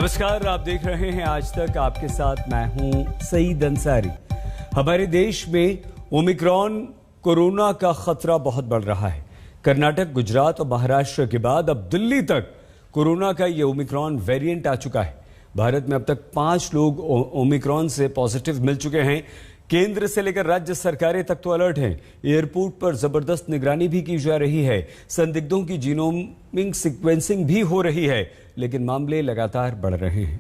नमस्कार, आप देख रहे हैं आज तक। आपके साथ मैं हूं सईद अंसारी। हमारे देश में ओमिक्रॉन कोरोना का खतरा बहुत बढ़ रहा है। कर्नाटक, गुजरात और महाराष्ट्र के बाद अब दिल्ली तक कोरोना का ये ओमिक्रॉन वेरिएंट आ चुका है। भारत में अब तक 5 लोग ओमिक्रॉन से पॉजिटिव मिल चुके हैं। केंद्र से लेकर राज्य सरकारें तक तो अलर्ट हैं। एयरपोर्ट पर जबरदस्त निगरानी भी की जा रही है। संदिग्धों की जीनोमिक सीक्वेंसिंग भी हो रही है, लेकिन मामले लगातार बढ़ रहे हैं।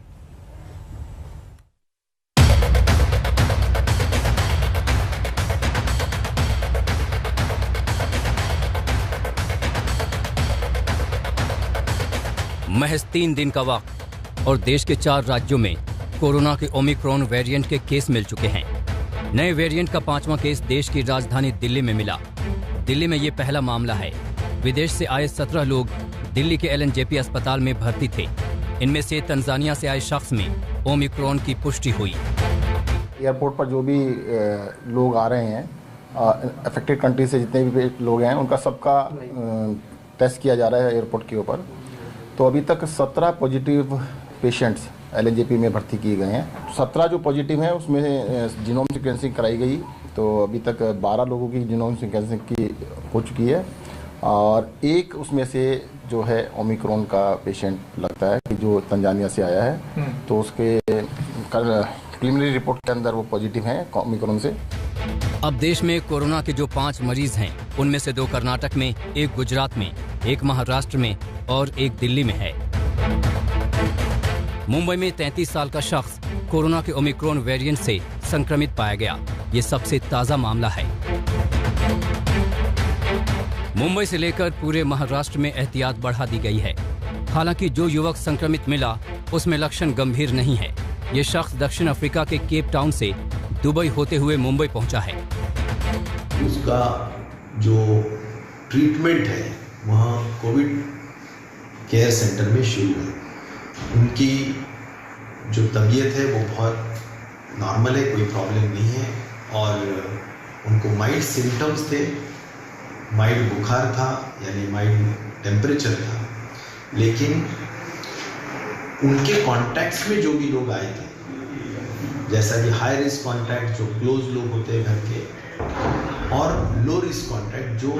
महज 3 दिन का वक्त और देश के 4 राज्यों में कोरोना के ओमिक्रॉन वेरिएंट के केस मिल चुके हैं। नए वेरिएंट का 5वां केस देश की राजधानी दिल्ली में मिला। दिल्ली में ये पहला मामला है। विदेश से आए 17 लोग दिल्ली के LNJP अस्पताल में भर्ती थे। इनमें से तंजानिया से आए शख्स में ओमिक्रॉन की पुष्टि हुई। एयरपोर्ट पर जो भी लोग आ रहे हैं, अफेक्टेड कंट्री से जितने भी लोग हैं, उनका सबका टेस्ट किया जा रहा है एयरपोर्ट के ऊपर। तो अभी तक 17 पॉजिटिव पेशेंट्स LNJP में भर्ती किए गए हैं। 17 जो पॉजिटिव हैं उसमें जीनोम सीक्वेंसिंग कराई गई, तो अभी तक 12 लोगों की जीनोम सीक्वेंसिंग की हो चुकी है और एक उसमें से जो है ओमिक्रॉन का पेशेंट लगता है कि जो तंजानिया से आया है, तो उसके प्रिलिमिनरी रिपोर्ट के अंदर वो पॉजिटिव हैं ओमिक्रॉन से। अब देश में कोरोना के जो 5 मरीज हैं, उनमें से 2 कर्नाटक में, 1 गुजरात में, 1 महाराष्ट्र में और 1 दिल्ली में है। मुंबई में 33 साल का शख्स कोरोना के ओमिक्रॉन वेरिएंट से संक्रमित पाया गया। ये सबसे ताजा मामला है। मुंबई से लेकर पूरे महाराष्ट्र में एहतियात बढ़ा दी गई है। हालांकि जो युवक संक्रमित मिला उसमें लक्षण गंभीर नहीं है। ये शख्स दक्षिण अफ्रीका के केप टाउन से दुबई होते हुए मुंबई पहुंचा है। उसका जो ट्रीटमेंट है वहाँ कोविड केयर सेंटर में शुरू है। उनकी जो तबीयत है वो बहुत नॉर्मल है, कोई प्रॉब्लम नहीं है और उनको माइल्ड सिम्टम्स थे, माइल्ड बुखार था यानी माइल्ड टेम्परेचर था, लेकिन उनके कॉन्टैक्ट्स में जो भी लोग आए थे, जैसा कि हाई रिस्क कॉन्टैक्ट जो क्लोज लोग होते हैं घर के, और लो रिस्क कॉन्टैक्ट जो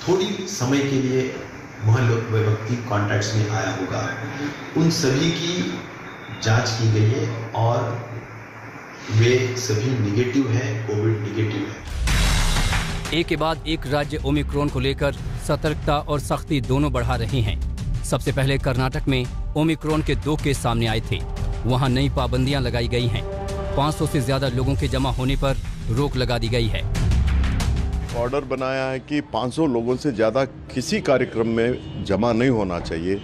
थोड़ी समय के लिए वह व्यक्ति कॉन्टैक्ट्स में आया होगा, उन सभी की जांच की गई है और वे सभी निगेटिव हैं, कोविड निगेटिव है। एक के बाद एक राज्य ओमिक्रॉन को लेकर सतर्कता और सख्ती दोनों बढ़ा रहे हैं। सबसे पहले कर्नाटक में ओमिक्रॉन के 2 केस सामने आए थे। वहां नई पाबंदियां लगाई गई हैं। 500 से ज्यादा लोगों के जमा होने पर रोक लगा दी गई है। ऑर्डर बनाया है कि 500 लोगों से ज़्यादा किसी कार्यक्रम में जमा नहीं होना चाहिए।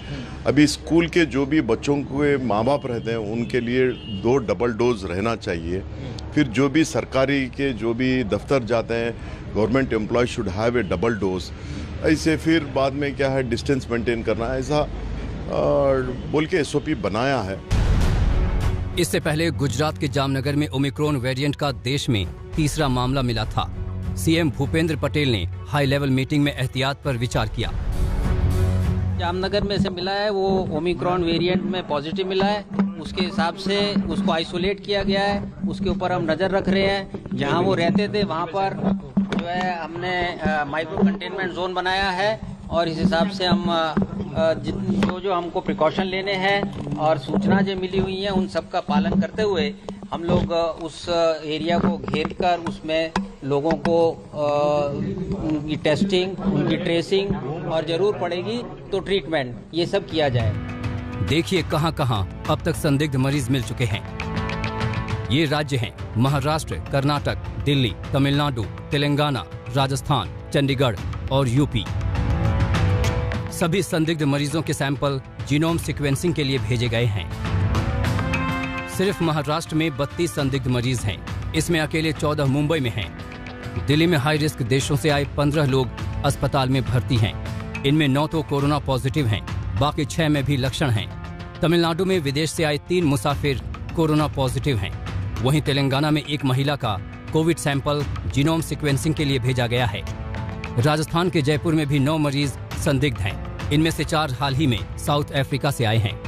अभी स्कूल के जो भी बच्चों के माँ बाप रहते हैं उनके लिए 2 डबल डोज रहना चाहिए। फिर जो भी सरकारी के जो भी दफ्तर जाते हैं, government employ should have a double dose. ऐसे फिर बाद में क्या है, डिस्टेंस मेंटेन करना, ऐसा बोल के SOP बनाया है। इससे पहले गुजरात के जामनगर में ओमिक्रॉन वेरिएंट का देश में तीसरा मामला मिला था। CM भूपेंद्र पटेल ने हाई लेवल मीटिंग में एहतियात पर विचार किया। जामनगर में से मिला है, वो ओमिक्रॉन वेरिएंट में पॉजिटिव मिला है। उसके हिसाब से उसको आइसोलेट किया गया है। उसके ऊपर हम नज़र रख रहे हैं। जहां वो रहते थे वहां पर जो है हमने माइक्रो कंटेनमेंट जोन बनाया है और इस हिसाब से हम जो हमको प्रिकॉशन लेने हैं और सूचना जो मिली हुई है उन सब का पालन करते हुए हम लोग उस एरिया को घेर कर उसमें लोगों को उनकी टेस्टिंग, उनकी ट्रेसिंग और जरूर पड़ेगी तो ट्रीटमेंट, ये सब किया जाए। देखिए कहां-कहां अब तक संदिग्ध मरीज मिल चुके हैं। ये राज्य हैं महाराष्ट्र, कर्नाटक, दिल्ली, तमिलनाडु, तेलंगाना, राजस्थान, चंडीगढ़ और यूपी। सभी संदिग्ध मरीजों के सैंपल जीनोम सीक्वेंसिंग के लिए भेजे गए हैं। सिर्फ महाराष्ट्र में 32 संदिग्ध मरीज हैं। इसमें अकेले 14 मुंबई में हैं। दिल्ली में हाई रिस्क देशों से आए 15 लोग अस्पताल में भर्ती हैं। इनमें 9 तो कोरोना पॉजिटिव हैं, बाकी 6 में भी लक्षण हैं। तमिलनाडु में विदेश से आए 3 मुसाफिर कोरोना पॉजिटिव हैं। वहीं तेलंगाना में एक महिला का कोविड सैंपल जीनोम सीक्वेंसिंग के लिए भेजा गया है। राजस्थान के जयपुर में भी 9 मरीज संदिग्ध हैं। इनमें से 4 हाल ही में साउथ अफ्रीका से आए हैं।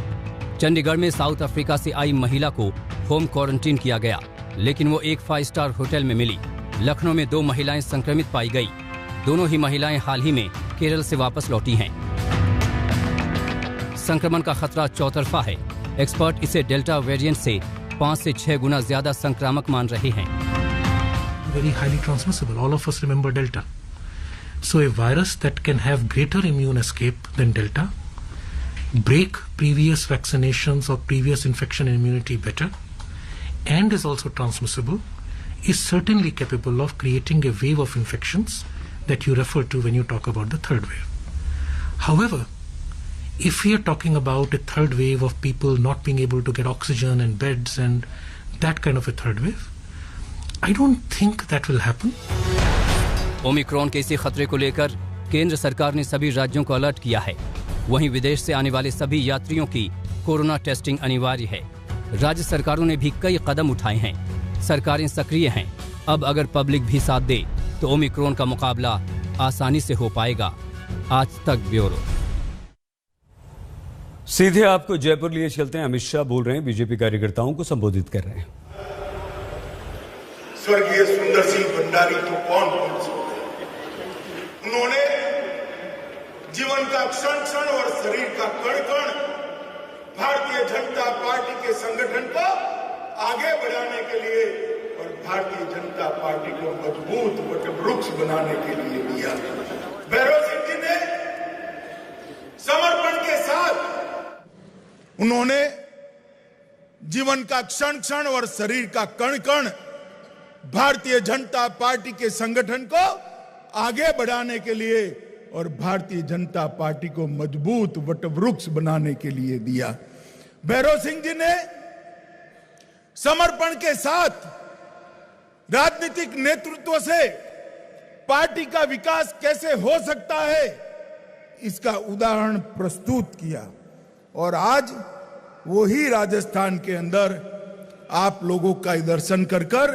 चंडीगढ़ में साउथ अफ्रीका से आई महिला को होम क्वारंटीन किया गया, लेकिन वो एक 5 स्टार होटल में मिली। लखनऊ में 2 महिलाएं संक्रमित पाई गई। दोनों ही महिलाएं हाल ही में केरल से वापस लौटी हैं। संक्रमण का खतरा चौतरफा है। एक्सपर्ट इसे डेल्टा वेरिएंट से 5 से 6 गुना ज्यादा संक्रामक मान रहे हैं। Very highly transmissible. All of us remember Delta. So a virus that can have greater immune escape than Delta, break previous vaccinations or previous infection immunity better, and is also transmissible, is certainly capable of creating a wave of infections that you refer to when you talk about the third wave. However, if we are talking about a third wave of people not being able to get oxygen and beds and that kind of a third wave, I don't think that will happen. Omicron के इसी खतरे को लेकर केंद्र सरकार ने सभी राज्यों को अलर्ट किया है। वहीं विदेश से आने वाले सभी यात्रियों की कोरोना टेस्टिंग अनिवार्य है। राज्य सरकारों ने भी कई कदम उठाए हैं। सरकारें सक्रिय हैं। अब अगर पब्लिक भी साथ दे तो ओमिक्रॉन का मुकाबला आसानी से हो पाएगा। आज तक ब्यूरो। सीधे आपको जयपुर लिए चलते हैं। अमित शाह बोल रहे हैं, बीजेपी कार्यकर्ताओं को संबोधित कर रहे हैं। स्वर्गीय सुंदर सिंह भंडारी तो कौन भूल सकते हैं। उन्होंने जीवन का क्षण क्षण और शरीर का कण कण भारतीय जनता पार्टी के संगठन को आगे बढ़ाने के लिए और भारतीय जनता पार्टी को मजबूत वटवृक्ष बनाने के लिए दिया। भैरव सिंह जी ने समर्पण के साथ उन्होंने जीवन का क्षण क्षण और शरीर का कण कण भारतीय जनता पार्टी के संगठन को आगे बढ़ाने के लिए और भारतीय जनता पार्टी को मजबूत वटवृक्ष बनाने के लिए दिया। भैरव सिंह जी ने समर्पण के साथ राजनीतिक नेतृत्व से पार्टी का विकास कैसे हो सकता है इसका उदाहरण प्रस्तुत किया और आज वही राजस्थान के अंदर आप लोगों का दर्शन कर कर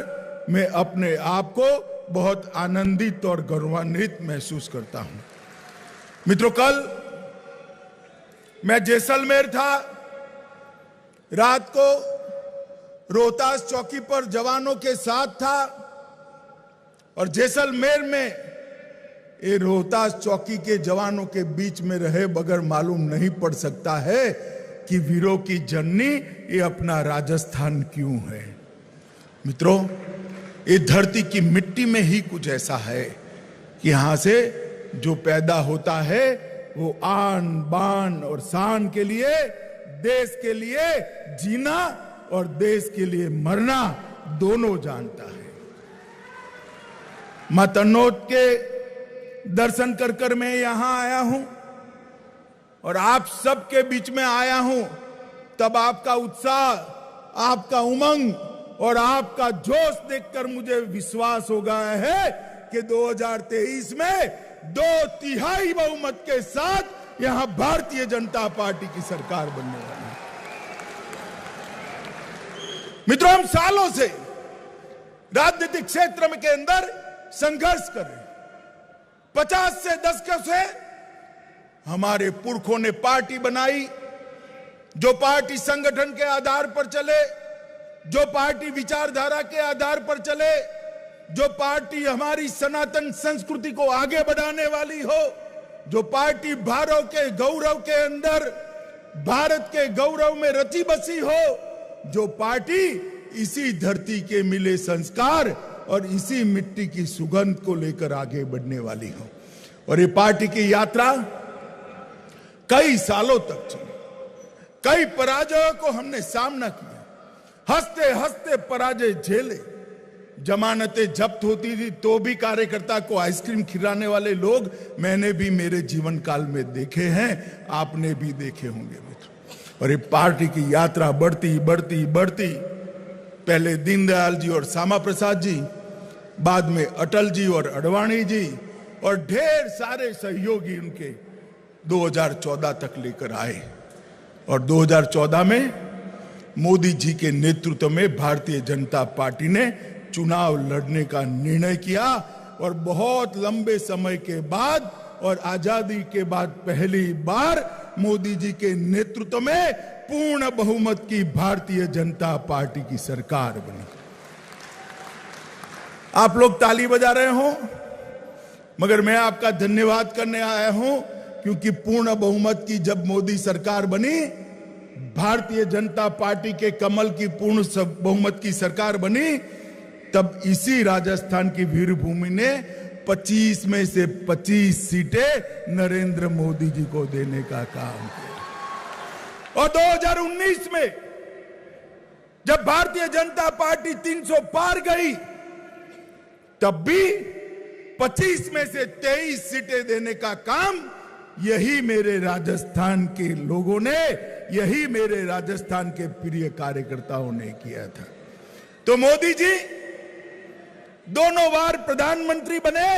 मैं अपने आप को बहुत आनंदित और गौरवान्वित महसूस करता हूं। मित्रों, कल मैं जैसलमेर था। रात को रोहतास चौकी पर जवानों के साथ था और जैसलमेर में ये रोहतास चौकी के जवानों के बीच में रहे बगैर मालूम नहीं पड़ सकता है कि वीरों की जननी ये अपना राजस्थान क्यों है। मित्रों, ये धरती की मिट्टी में ही कुछ ऐसा है कि यहां से जो पैदा होता है वो आन बान और शान के लिए, देश के लिए जीना और देश के लिए मरना दोनों जानता है। मां तन्नोद के दर्शन कर कर मैं यहां आया हूं और आप सबके बीच में आया हूं, तब आपका उत्साह, आपका उमंग और आपका जोश देखकर मुझे विश्वास हो गया है कि 2023 में 2/3 बहुमत के साथ यहां भारतीय जनता पार्टी की सरकार बनने वाली है। मित्रों, हम सालों से राजनीतिक क्षेत्र के अंदर संघर्ष कर रहे हैं। 50 से दशकों से हमारे पुरखों ने पार्टी बनाई, जो पार्टी संगठन के आधार पर चले, जो पार्टी विचारधारा के आधार पर चले, जो पार्टी हमारी सनातन संस्कृति को आगे बढ़ाने वाली हो, जो पार्टी भारत के गौरव के अंदर, भारत के गौरव में रची बसी हो, जो पार्टी इसी धरती के मिले संस्कार और इसी मिट्टी की सुगंध को लेकर आगे बढ़ने वाली हो। और ये पार्टी की यात्रा कई सालों तक चली। कई पराजयों को हमने सामना किया, हंसते हंसते पराजय झेले। जमानतें जब्त होती थी तो भी कार्यकर्ता को आइसक्रीम खिलाने वाले लोग मैंने भी मेरे जीवन काल में देखे हैं, आपने भी देखे होंगे मित्र। और ये पार्टी की यात्रा बढ़ती बढ़ती बढ़ती, पहले दीनदयाल जी और श्यामा प्रसाद जी, बाद में अटल जी और अडवाणी जी और ढेर सारे सहयोगी उनके 2014 तक लेकर आए। और 2014 में मोदी जी के नेतृत्व में भारतीय जनता पार्टी ने चुनाव लड़ने का निर्णय किया और बहुत लंबे समय के बाद और आजादी के बाद पहली बार मोदी जी के नेतृत्व में पूर्ण बहुमत की भारतीय जनता पार्टी की सरकार बनी। आप लोग ताली बजा रहे हो, मगर मैं आपका धन्यवाद करने आया हूं, क्योंकि पूर्ण बहुमत की जब मोदी सरकार बनी, भारतीय जनता पार्टी के कमल की पूर्ण बहुमत की सरकार बनी, तब इसी राजस्थान की वीरभूमि ने 25 में से 25 सीटें नरेंद्र मोदी जी को देने का काम किया। और 2019 में जब भारतीय जनता पार्टी 300 पार गई, तब भी 25 में से 23 सीटें देने का काम यही मेरे राजस्थान के लोगों ने, यही मेरे राजस्थान के प्रिय कार्यकर्ताओं ने किया था। तो मोदी जी दोनों बार प्रधानमंत्री बने,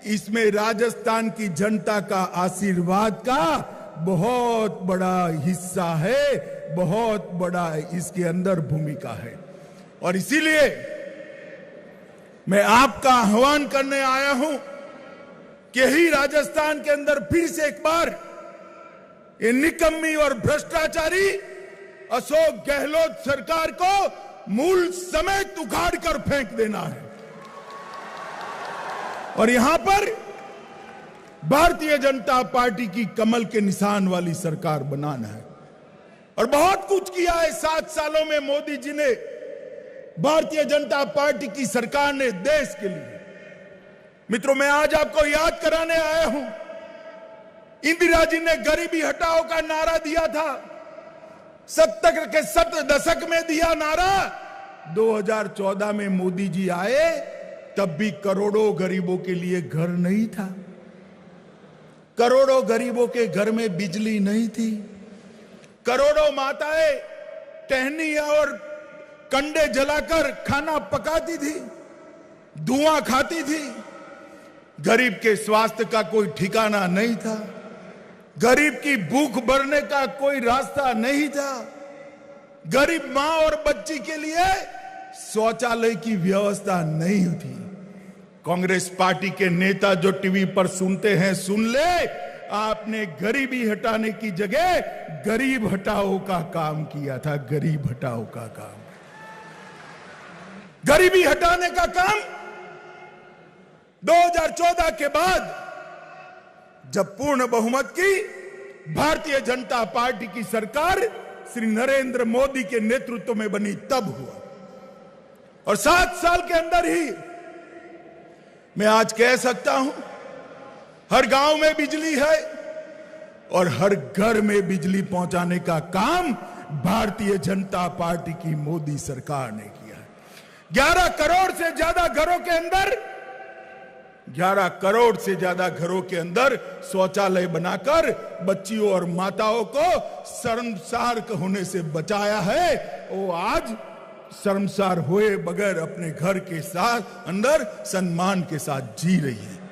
इसमें राजस्थान की जनता का आशीर्वाद का बहुत बड़ा हिस्सा है, बहुत बड़ा इसके अंदर भूमिका है। और इसीलिए मैं आपका आह्वान करने आया हूं कि ही राजस्थान के अंदर फिर से एक बार ये निकम्मी और भ्रष्टाचारी अशोक गहलोत सरकार को मूल समेत उखाड़ कर फेंक देना है, और यहां पर भारतीय जनता पार्टी की कमल के निशान वाली सरकार बनाना है। और बहुत कुछ किया है 7 सालों में मोदी जी ने, भारतीय जनता पार्टी की सरकार ने देश के लिए। मित्रों, मैं आज आपको याद कराने आया हूं, इंदिरा जी ने गरीबी हटाओ का नारा दिया था, 70 के दशक में दिया नारा। 2014 में मोदी जी आए, तब भी करोड़ों गरीबों के लिए घर नहीं था, करोड़ों गरीबों के घर में बिजली नहीं थी, करोड़ों माताएं टहनी और कंडे जलाकर खाना पकाती थी, धुआं खाती थी। गरीब के स्वास्थ्य का कोई ठिकाना नहीं था, गरीब की भूख भरने का कोई रास्ता नहीं था, गरीब मां और बच्ची के लिए शौचालय की व्यवस्था नहीं थी। कांग्रेस पार्टी के नेता जो टीवी पर सुनते हैं सुन ले, आपने गरीबी हटाने की जगह गरीब हटाओ का काम किया था, गरीब हटाओ का काम। गरीबी हटाने का काम 2014 के बाद जब पूर्ण बहुमत की भारतीय जनता पार्टी की सरकार श्री नरेंद्र मोदी के नेतृत्व में बनी, तब हुआ। और 7 साल के अंदर ही मैं आज कह सकता हूं, हर गांव में बिजली है और हर घर में बिजली पहुंचाने का काम भारतीय जनता पार्टी की मोदी सरकार ने किया है। 11 करोड़ से ज्यादा घरों के अंदर 11 करोड़ से ज्यादा घरों के अंदर शौचालय बनाकर बच्चियों और माताओं को शर्मसार होने से बचाया है। वो आज शर्मसार हुए बगैर अपने घर के साथ अंदर सम्मान के साथ जी रही है।